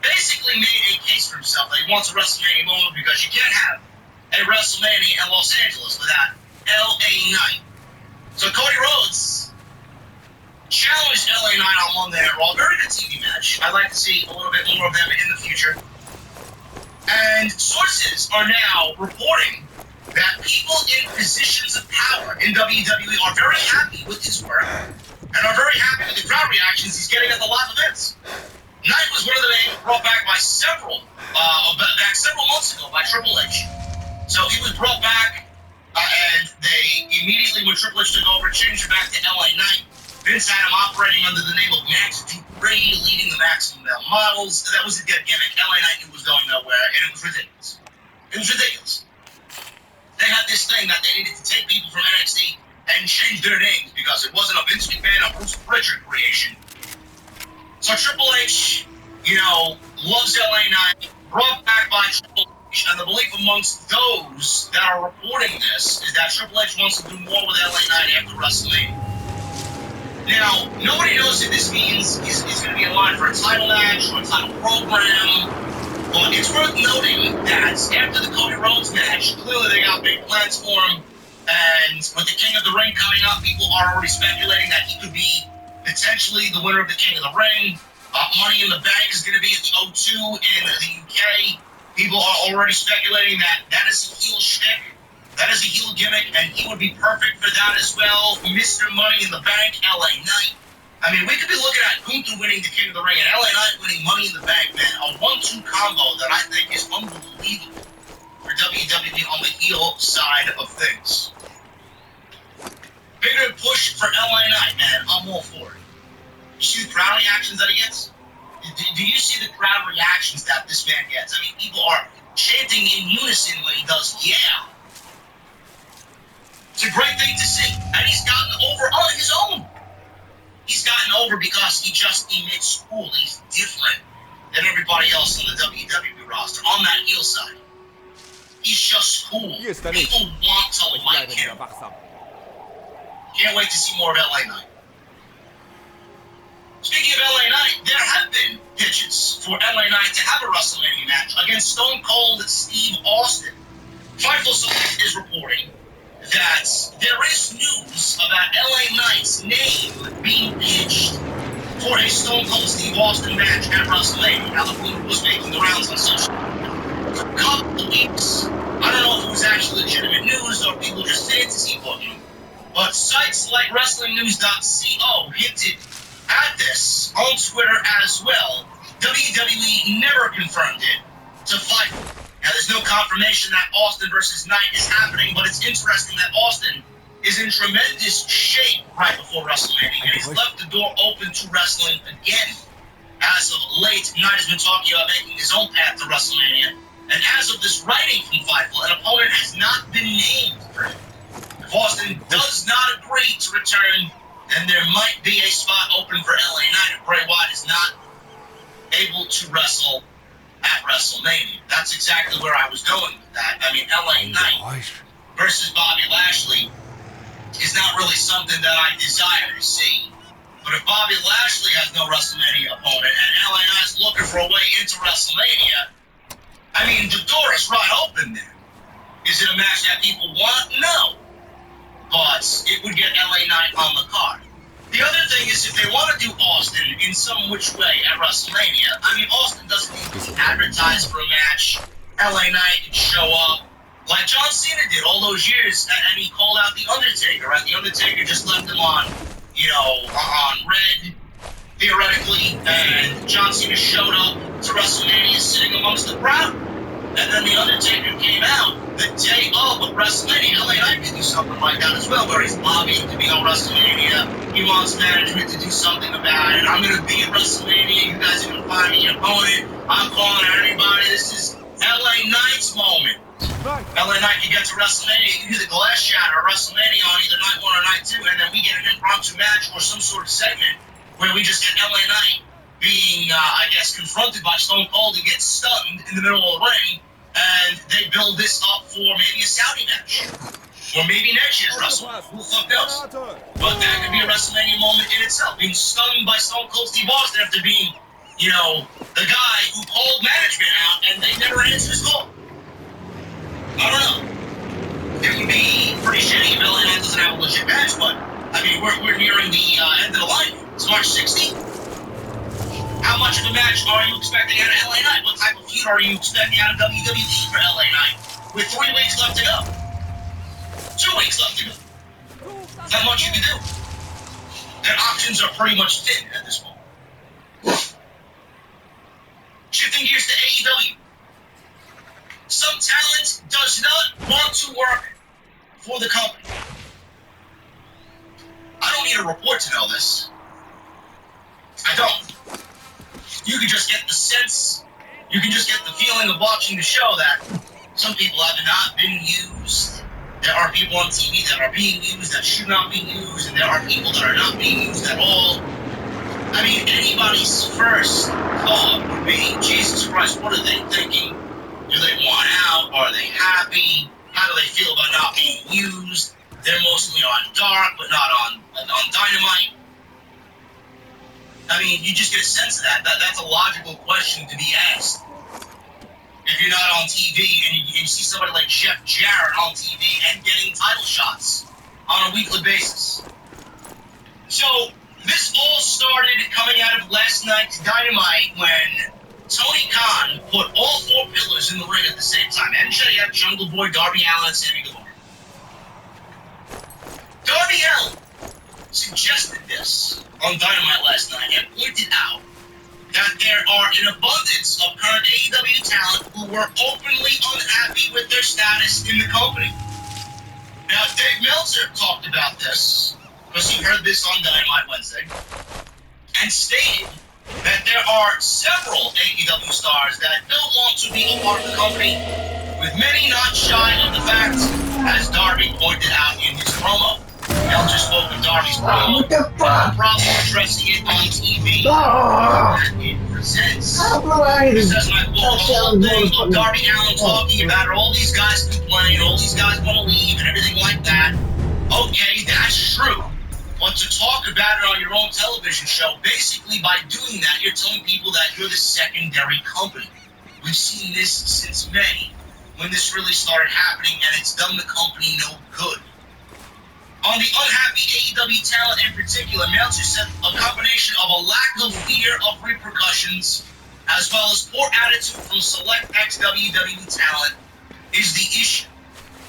basically made a case for himself that he wants a WrestleMania moment because you can't have a WrestleMania in Los Angeles without LA Knight. So Cody Rhodes challenged LA Knight on Monday Night Raw. Very good TV match. I'd like to see a little bit more of them in the future. And sources are now reporting that people in positions of power in WWE are very happy with his work and are very happy with the crowd reactions he's getting at the live events. Knight was one of the names brought back by back several months ago by Triple H. So he was brought back, and they immediately, when Triple H took over, changed it back to LA Knight. Vince had him operating under the name of Max Dupree, leading the Maximum Male Models. That was a good gimmick. LA Knight knew was going nowhere, and it was ridiculous. It was ridiculous. They had this thing that they needed to take people from NXT and change their names because it wasn't a Vince McMahon or Bruce Pritchard creation. So Triple H, loves LA Knight, brought back by Triple H, and the belief amongst those that are reporting this is that Triple H wants to do more with LA Knight after WrestleMania. Now, nobody knows if this means he's going to be in line for a title match or a title program, but it's worth noting that after the Cody Rhodes match, clearly they got big plans for him, and with the King of the Ring coming up, people are already speculating that he could be potentially the winner of the King of the Ring. Money in the Bank is going to be at the O2 in the UK. People are already speculating that that is a heel shtick. That is a heel gimmick, and he would be perfect for that as well. Mr. Money in the Bank, LA Knight. I mean, we could be looking at Gunther winning the King of the Ring and LA Knight winning Money in the Bank, man. A 1-2 combo that I think is unbelievable for WWE on the heel side of things. Bigger push for LA Knight, man. I'm all for it. You see the crowd reactions that he gets? Do you see the crowd reactions that this man gets? I mean, people are chanting in unison when he does, yeah. It's a great thing to see. And he's gotten over on his own. He's gotten over because he just emits cool. He's different than everybody else on the WWE roster, on that heel side. He's just cool. People want to like him. Can't wait to see more of LA Knight. Speaking of LA Knight, there have been pitches for LA Knight to have a WrestleMania match against Stone Cold Steve Austin. Fightful Select is reporting that there is news about LA Knight's name being pitched for a Stone Cold Steve Austin match at WrestleMania. Now, the rumor was making the rounds on social media for a couple of weeks. I don't know if it was actually legitimate news or people just fantasy booking, but sites like WrestlingNews.co hinted at this on Twitter as well. WWE never confirmed it to Fightful. Now, there's no confirmation that Austin versus Knight is happening, but it's interesting that Austin is in tremendous shape right before WrestleMania, and he's left the door open to wrestling again. As of late, Knight has been talking about making his own path to WrestleMania, and as of this writing from Fightful, an opponent has not been named for him. If Austin does not agree to return, then there might be a spot open for LA Knight if Bray Wyatt is not able to wrestle at WrestleMania. That's exactly where I was going with that. I mean, LA Knight versus Bobby Lashley is not really something that I desire to see. But if Bobby Lashley has no WrestleMania opponent and LA Knight's looking for a way into WrestleMania, I mean, the door is right open there. Is it a match that people want? No. But it would get LA Knight on the card. The other thing is, if they want to do Austin in some which way at WrestleMania, I mean, Austin doesn't need to advertise for a match. LA Knight can show up like John Cena did all those years, and he called out The Undertaker, right? The Undertaker just left him on red, theoretically, and John Cena showed up to WrestleMania sitting amongst the crowd. And then The Undertaker came out the day of WrestleMania. LA Knight could do something like that as well, where he's lobbying to be on WrestleMania. He wants management to do something about it. I'm going to be at WrestleMania. You guys are going to find me an opponent. I'm calling out anybody. This is LA Knight's moment. LA Knight can get to WrestleMania. You can do the glass shatter at WrestleMania on either night 1 or night 2, and then we get an impromptu match or some sort of segment where we just get LA Knight being, confronted by Stone Cold and gets stunned in the middle of the ring, and they build this up for maybe a Saudi match. Or maybe next year's WrestleMania. Who the fuck knows? But that could be a WrestleMania moment in itself. Being stunned by Stone Cold Steve Austin after being, the guy who called management out and they never answered his call. I don't know. It would be pretty shitty if LA Knight doesn't have a legit match, but, I mean, we're nearing the end of the line. It's March 16th. How much of a match are you expecting out of LA Knight? What type of feud are you expecting out of WWE for LA Knight? With 3 weeks left to go. 2 weeks left to go. Not much you can do. Their options are pretty much thin at this point. Shifting gears to to work for the company. I don't need a report to know this. I don't. You can just get the sense, you can just get the feeling of watching the show that some people have not been used. There are people on TV that are being used that should not be used, and there are people that are not being used at all. I mean, anybody's first thought would be, Jesus Christ, what are they thinking? Do they want out? Are they happy? How do they feel about not being used? They're mostly on Dark, but not on Dynamite. I mean, you just get a sense of that. That's a logical question to be asked. If you're not on TV and you see somebody like Jeff Jarrett on TV and getting title shots on a weekly basis. So, this all started coming out of last night's Dynamite when Tony Khan put all four pillars in the ring at the same time. MJF, Jungle Boy, Darby Allin, and Sammy Guevara. Darby Allin suggested this on Dynamite last night and pointed out that there are an abundance of current AEW talent who were openly unhappy with their status in the company. Now, Dave Meltzer talked about this, because he heard this on Dynamite Wednesday, and stated that there are several AEW stars that don't want to be a part of the company, with many not shy of the fact, as Darby pointed out in his promo. Meltzer spoke of Darby's promo, What the fuck? no problem addressing it on TV. Oh. That it presents. I don't know how This is my quote, the whole thing of Darby Allin talking about it, all these guys complain, all these guys want to leave, and everything like that. Okay, that's true. But to talk about it on your own television show, basically by doing that, you're telling people that you're the secondary company. We've seen this since May, when this really started happening, and it's done the company no good. On the unhappy AEW talent in particular, Meltzer said a combination of a lack of fear of repercussions, as well as poor attitude from select ex-WWE talent, is the issue.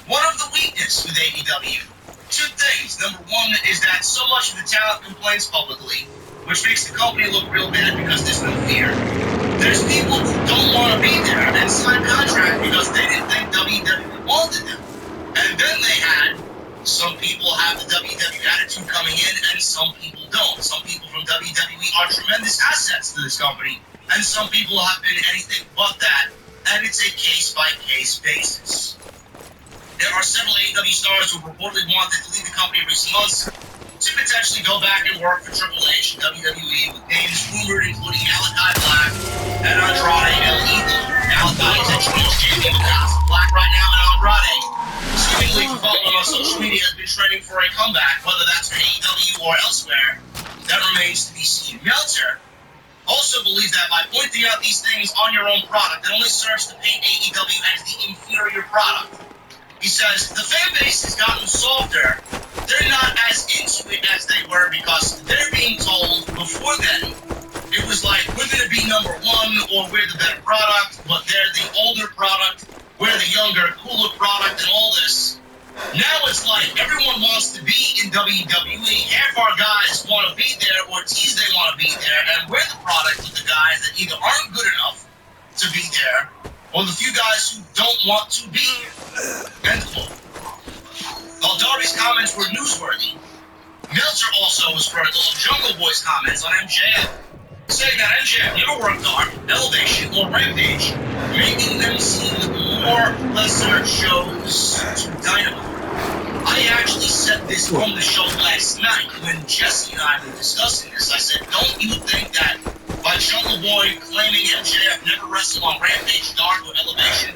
One of the weaknesses with AEW. Two things. Number one is that so much of the talent complains publicly, which makes the company look real bad because there's no fear. There's people who don't want to be there and sign contract because they didn't think WWE wanted them. And then they had some people have the WWE attitude coming in and some people don't. Some people from WWE are tremendous assets to this company, and some people have been anything but that, and it's a case-by-case basis. There are several AEW stars who reportedly wanted to leave the company in recent months to potentially go back and work for Triple H and WWE, with names rumored including Malachi Black and Andrade El Idolo. Malachi is a trios champion with House of Black right now, and Andrade, seemingly following on social media, has been trending for a comeback, whether that's for AEW or elsewhere. That remains to be seen. Meltzer also believes that by pointing out these things on your own product, it only serves to paint AEW as the inferior product. He says, the fan base has gotten softer. They're not as into it as they were because they're being told before then it was like, we're going to be number one or we're the better product, but they're the older product, we're the younger, cooler product and all this. Now it's like everyone wants to be in WWE. Half our guys want to be there or tease they want to be there, and we're the product of the guys that either aren't good enough to be there or the few guys who don't want to be here. End quote. While Darby's comments were newsworthy, Meltzer also was critical of Jungle Boy's comments on MJF, saying that MJF never worked on Elevation or Rampage, making them seem more lesser shows to Dynamite. I actually said this on the show last night when Jesse and I were discussing this. I said, don't you think that by Jungle Boy claiming MJF never wrestled on Rampage, Dark, or Elevation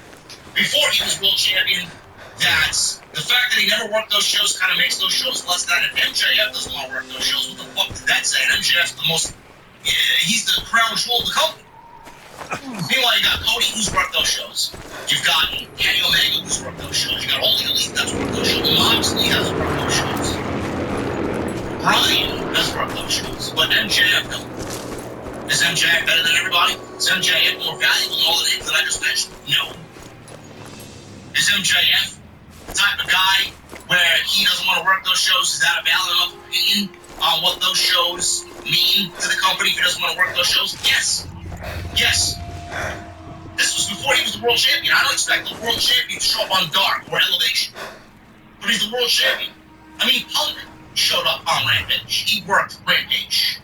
before he was world champion, that the fact that he never worked those shows kind of makes those shows less than, if MJF doesn't want to work those shows, what the fuck did that say? And MJF's the most, he's the crown jewel of the company. Meanwhile, you got Cody who's worked those shows. You've got Kenny Omega who's worked those shows. You got all the Elite that's worked those shows. Moxley has worked those shows. Bryan has worked those shows. But MJF don't. Is MJF better than everybody? Is MJF more valuable than all the names that I just mentioned? No. Is MJF the type of guy where he doesn't want to work those shows? Is that a valid enough opinion on what those shows mean to the company if he doesn't want to work those shows? Yes. Yes. This was before he was the world champion. I don't expect the world champion to show up on Dark or Elevation. But he's the world champion. I mean, Punk showed up on Rampage. He worked Rampage.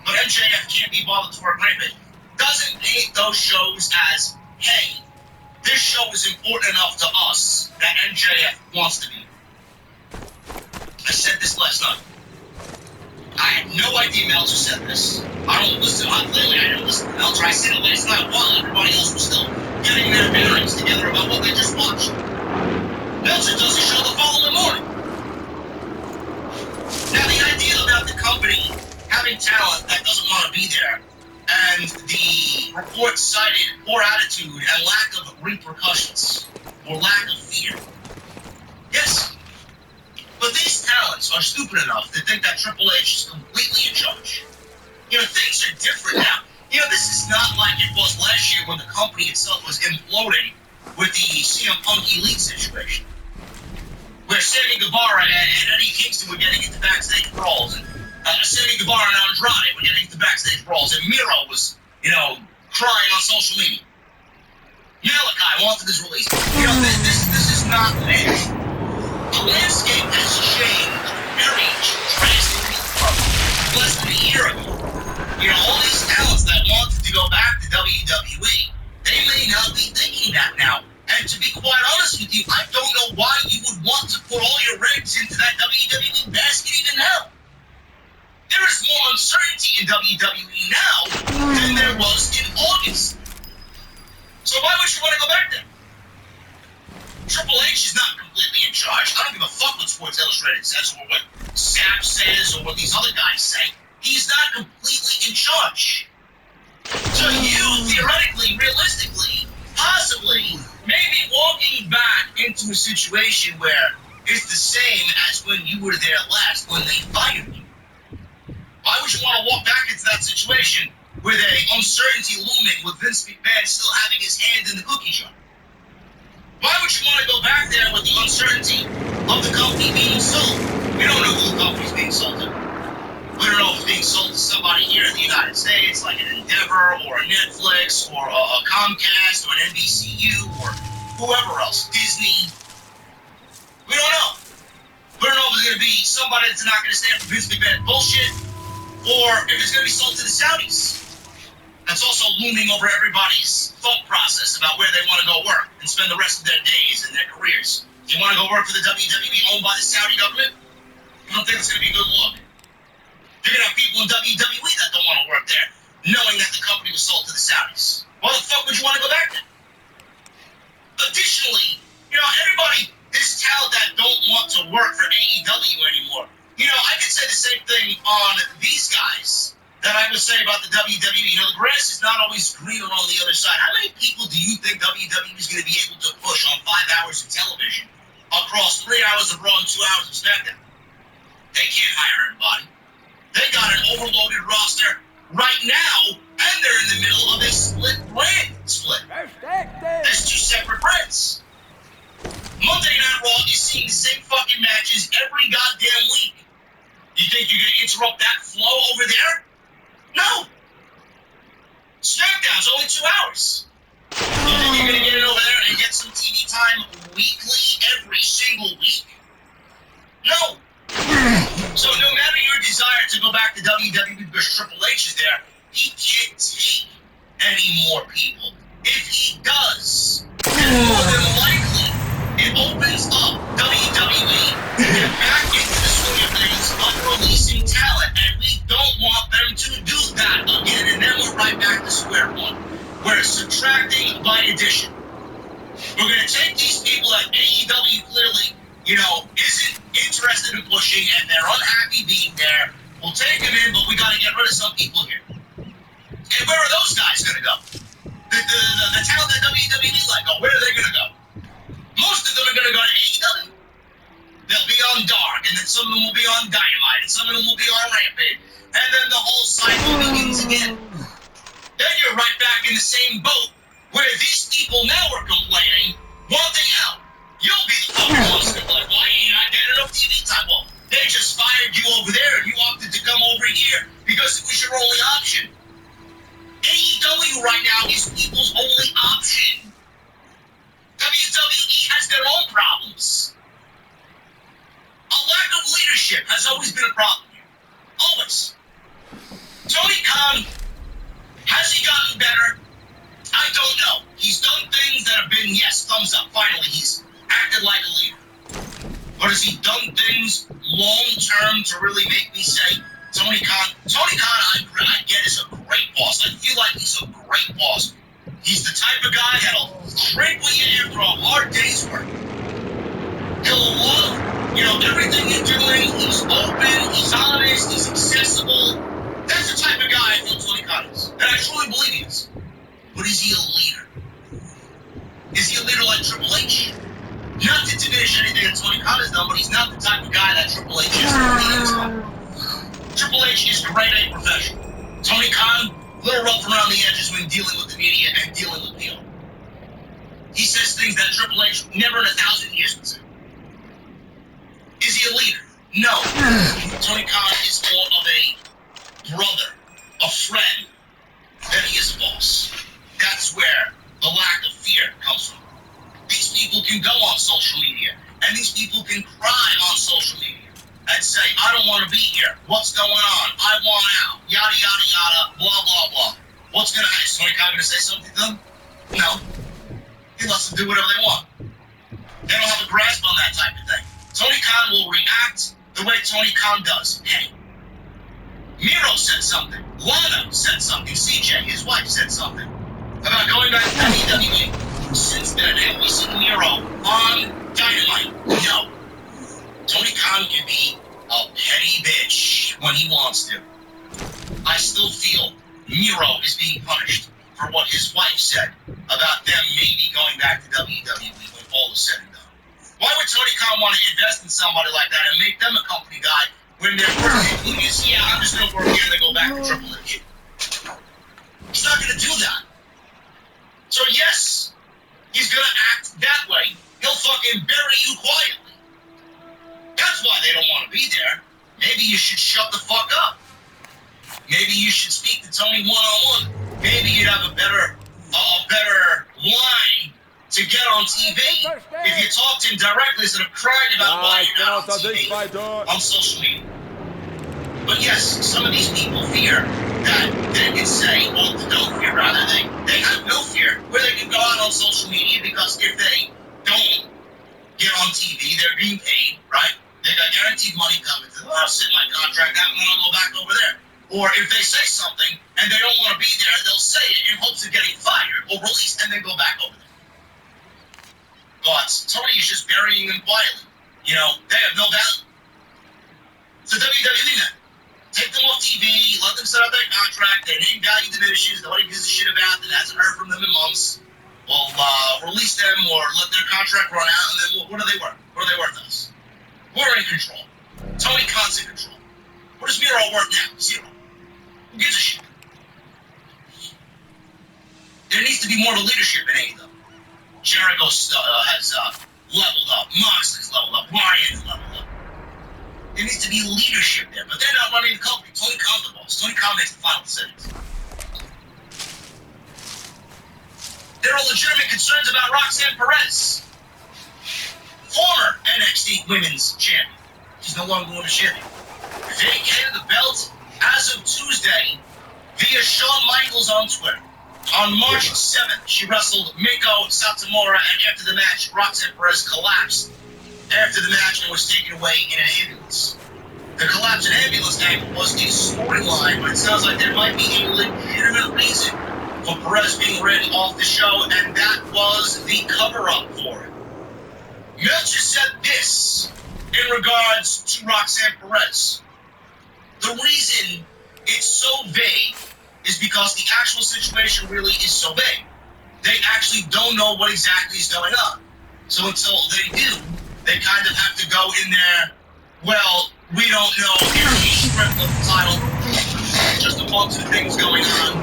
But MJF can't be bothered to work Rampage. Doesn't paint those shows as, hey, this show is important enough to us that MJF wants to be. I said this last night. I have no idea Meltzer said this. I don't listen. Clearly, I didn't listen to Meltzer. I said it last night while everybody else was still getting their bearings together about what they just watched. Meltzer does a show the following morning. Now, the idea about the company having talent that doesn't want to be there, and the report cited poor attitude and lack of repercussions, or lack of fear. Yes. But these talents are stupid enough to think that Triple H is completely in charge. You know, things are different now. You know, this is not like it was last year when the company itself was imploding with the CM Punk Elite situation, where Sammy Guevara and Eddie Kingston were getting into backstage brawls, and Sammy Guevara and Andrade were getting into backstage brawls, and Miro was, you know, crying on social media. Malachi wanted his release. You know, this is not Nash. The landscape has changed very drastically from less than a year ago. You know, all these talents that wanted to go back to WWE, they may not be thinking that now. And to be quite honest with you, I don't know why you would want to put all your eggs into that WWE basket even now. There is more uncertainty in WWE now than there was in August. So why would you want to go back there? Triple H is not completely in charge. I don't give a fuck what Sports Illustrated says or what Zap says or what these other guys say. He's not completely in charge. So you, theoretically, realistically, possibly, maybe walking back into a situation where it's the same as when you were there last, when they fired you. Why would you want to walk back into that situation with a uncertainty looming, with Vince McMahon still having his hand in the cookie jar? Why would you want to go back there with the uncertainty of the company being sold? We don't know who the company's being sold to. We don't know if it's being sold to somebody here in the United States, like an Endeavor or a Netflix or a Comcast or an NBCU or whoever else, Disney. We don't know. We don't know if it's going to be somebody that's not going to stand for Vince McMahon bullshit, or if it's going to be sold to the Saudis. That's also looming over everybody's thought process about where they want to go work and spend the rest of their days and their careers. Do you want to go work for the WWE owned by the Saudi government? I don't think it's going to be a good look. You're going to have people in WWE that don't want to work there, knowing that the company was sold to the Saudis. Why the fuck would you want to go back there? Additionally, you know, everybody, this talent that don't want to work for AEW anymore. You know, I could say the same thing on these guys that I would say about the WWE. You know, the grass is not always greener on the other side. How many people do you think WWE is going to be able to push on 5 hours of television across 3 hours of Raw and 2 hours of SmackDown? They can't hire everybody. They got an overloaded roster right now, and they're in the middle of a brand split. There's two separate brands. Monday Night Raw is seeing the same fucking matches every goddamn week. You think you're going to interrupt that flow over there? No. SmackDown's only 2 hours. You think you're going to get it over there and get some TV time weekly, every single week? No. So no matter your desire to go back to WWE because Triple H is there, he can't take any more people. If he does, then more than likely, it opens up WWE to get back into the swing of things of releasing talent, and we don't want them to do that again. And then we're right back to square one. We're subtracting by addition. We're going to take these people that AEW clearly, you know, isn't interested in pushing, and they're unhappy being there. We'll take them in, but we got to get rid of some people here. And where are those guys going to go? The talent that WWE let go, where are they going to go? Most of them are going to go to AEW. They'll be on Dark, and then some of them will be on Dynamite, and some of them will be on Rampage. And then the whole cycle begins again. Then you're right back in the same boat where these people now are complaining, wanting out. You'll be the fucking ones that are like, why ain't I getting enough TV time? Well, they just fired you over there, and you opted to come over here because it was your only option. AEW right now is people's only option. WWE has their own problems. A lack of leadership has always been a problem here. Always. Tony Khan, has he gotten better? I don't know. He's done things that have been, yes, thumbs up. Finally, he's acted like a leader. But has he done things long-term to really make me say, Tony Khan, I get is a great boss. I feel like he's a great boss. He's the type of guy that'll drink with you after a hard day's work. He'll love, everything you're doing. He's open, he's honest, he's accessible. That's the type of guy I feel Tony Khan is. And I truly believe he is. But is he a leader? Is he a leader like Triple H? Not to diminish anything that Tony Khan has done, but he's not the type of guy that Triple H is. Triple H is grade A professional. Tony Khan, a little rough around the edges when dealing with the media and dealing with people. He says things that Triple H never in 1,000 years would say. Is he a leader? No. Tony Khan is more of a brother, a friend, than he is a boss. That's where the lack of fear comes from. These people can go on social media, and these people can cry on social media and say, I don't want to be here. What's going on? I want out. Yada, yada, yada, blah, blah, blah. What's going to happen? Is Tony Khan going to say something to them? No. He lets them do whatever they want. They don't have a grasp on that type of thing. Tony Khan will react the way Tony Khan does. Hey, Miro said something. Lana said something. CJ, his wife, said something about going back to WWE. Since then, have we seen Miro on Dynamite? No. Tony Khan can be a petty bitch when he wants to. I still feel Miro is being punished for what his wife said about them maybe going back to WWE when all is said and done. Why would Tony Khan want to invest in somebody like that and make them a company guy when they're working? Yeah, I'm just going to work here and then go back to Triple H. He's not going to do that. So yes, he's going to act that way. He'll fucking bury you quietly. That's why they don't want to be there. Maybe you should shut the fuck up. Maybe you should speak to Tony one-on-one. Maybe you'd have a better line to get on TV if you talked to him directly instead of crying about why you're not on TV on social media. But yes, some of these people fear that they can say, well, no fear rather, they have no fear where they can go out on social media because if they don't get on TV, they're being paid, right? They got guaranteed money coming to them. I'll sit my contract out and then I'll go back over there. Or if they say something and they don't want to be there, they'll say it in hopes of getting fired or released and then go back over there. But Tony is just burying them quietly. They have no value. So WWE then. Take them off TV, let them set up their contract, their name value diminishes, nobody gives a shit about it, hasn't heard from them in months. We'll release them or let their contract run out, and then what are they worth? What are they worth to us? We're in control. Tony Khan's in control. What is Miro worth now? Zero. Who gives a shit? There needs to be more of a leadership in AEW. Jericho has leveled up. Moxley's leveled up. Ryan's leveled up. There needs to be leadership there, but they're not running the company. Tony Khan's the boss. Tony Khan makes the final decisions. There are legitimate concerns about Roxanne Perez, former NXT Women's Champion. She's no longer Women's Champion. Vacated the belt as of Tuesday via Shawn Michaels on Twitter. On March 7th, she wrestled Miko Satomura, and after the match, Roxanne Perez collapsed after the match and was taken away in an ambulance. The collapse in ambulance angle was a storyline, but it sounds like there might be a legitimate reason for Perez being written off the show, and that was the cover-up for it. Meltzer said this in regards to Roxanne Perez. The reason it's so vague is because the actual situation really is so vague. They actually don't know what exactly is going on. So until they do, they kind of have to go in there, well, we don't know if the script of the title, just a bunch of things going on.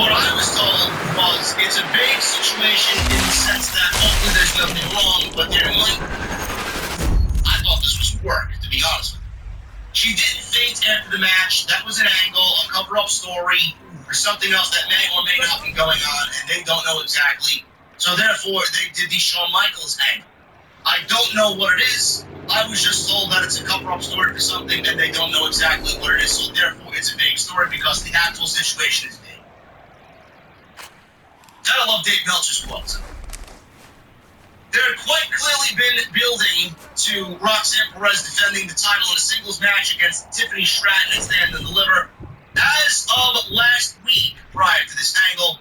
What I was told was it's a vague situation in the sense that hopefully there's nothing wrong, but there might. I thought this was work, to be honest with you. She didn't faint after the match. That was an angle, a cover-up story, or something else that may or may not be going on, and they don't know exactly. So therefore, they did the Shawn Michaels angle. I don't know what it is. I was just told that it's a cover-up story for something, and they don't know exactly what it is. So therefore, it's a vague story because the actual situation is vague. Gotta love Dave Meltzer's quotes. There had quite clearly been building to Roxanne Perez defending the title in a singles match against Tiffany Stratton at Stand and Deliver as of last week prior to this angle.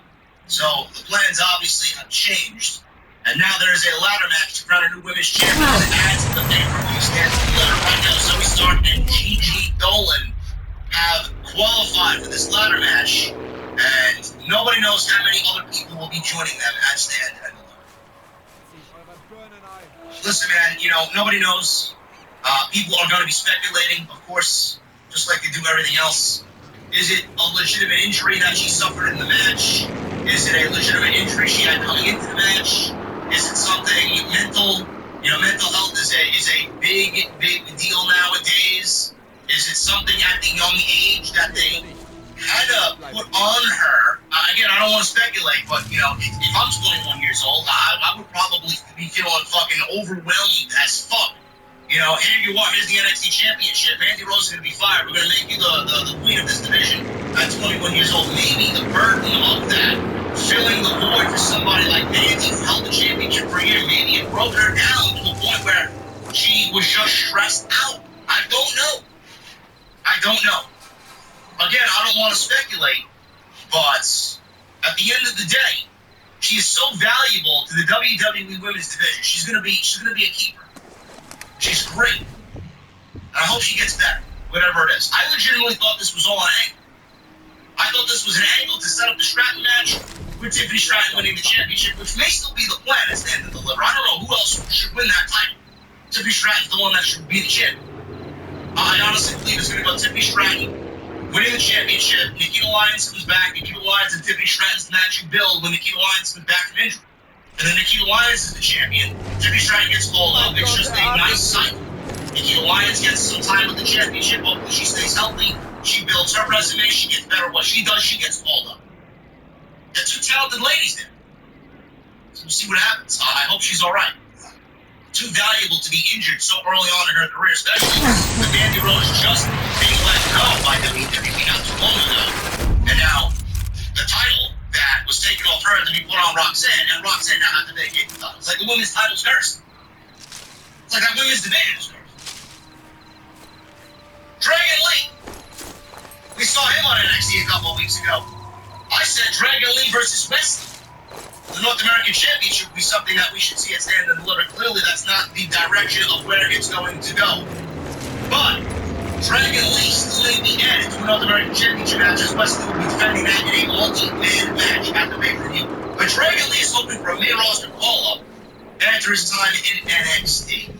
So the plans obviously have changed. And now there is a ladder match to crown a new women's champion that adds to the pay-per-view Stand and Deliver. Right now, Zoe Stark and Gigi Dolan have qualified for this ladder match. And nobody knows how many other people will be joining them at Stand and Deliver. Listen, man, nobody knows. People are going to be speculating, of course, just like they do everything else. Is it a legitimate injury that she suffered in the match? Is it a legitimate injury she had coming into the match? Is it something mental? Mental health is a big deal nowadays. Is it something at the young age that they had to put on her? Again, I don't want to speculate, but, if I'm 21 years old, I would probably be feeling fucking overwhelmed as fuck. Here you are, here's the NXT Championship. Mandy Rose is going to be fired. We're going to make you the queen of this division at 21 years old. Maybe the burden of that, filling the void for somebody like Mandy who held the championship for a year, maybe it broke her down to a point where she was just stressed out. I don't know. Again, I don't want to speculate, but at the end of the day, she is so valuable to the WWE Women's Division. She's gonna be a keeper. She's great. And I hope she gets better, whatever it is. I legitimately thought this was all an angle. I thought this was an angle to set up the Stratton match with Tiffany Stratton winning the championship, which may still be the plan at Stand and Deliver. I don't know who else should win that title. Tiffany Stratton's the one that should be the champ. I honestly believe it's going to go Tiffany Stratton winning the championship. Nikita Lyons comes back. Nikita Lyons and Tiffany Stratton's match you build when Nikita Lyons comes back from injury. And then Nikita Lyons is the champion. Tiffany Stratton gets called up. It's just a nice cycle. Nikita Lyons gets some time with the championship. Hopefully she stays healthy. She builds her resume. She gets better at what she does. She gets called up. They're two talented ladies there. So we'll see what happens. I hope she's all right. Too valuable to be injured so early on in her career, especially with Mandy Rose just being let go by WWE not too long ago. And now the title that was taken off her to be put on Roxanne, and Roxanne now has to vacate the title. It's like the women's title's cursed. It's like that women's division is cursed. Dragon Lee. We saw him on NXT a couple of weeks ago. I said Dragon Lee versus Wesley. The North American Championship would be something that we should see at Stand and Deliver. Clearly, that's not the direction of where it's going to go. But Dragon Lee still may be added to a North American Championship match, as Wesley will be defending that in a multi-man match at the pay-per-view. But Dragon Lee is hoping for a main roster call-up after his time in NXT.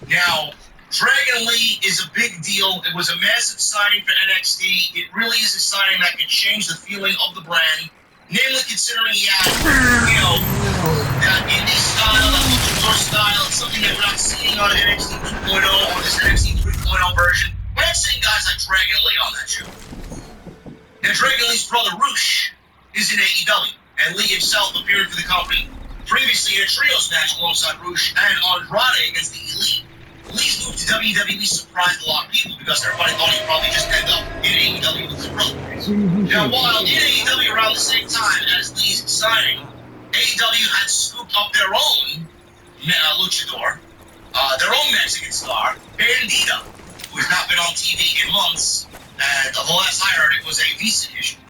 Now, Dragon Lee is a big deal. It was a massive signing for NXT. It really is a signing that could change the feeling of the brand. Namely, considering he had, that indie style, that luchador style, it's something that we're not seeing on NXT 2.0 or this NXT 3.0 version. We're not seeing guys like Dragon Lee on that show. Now, Dragon Lee's brother, Roosh, is in AEW, and Lee himself appeared for the company previously in a trios match alongside Roosh and Andrade against the Elite. Lee's move to WWE surprised a lot of people because everybody thought he'd probably just end up in AEW with his brother. Now, while in AEW around the same time as Lee's signing, AEW had scooped up their own luchador, their own Mexican star, Bandito, who has not been on TV in months, and the last I heard it was a visa issue.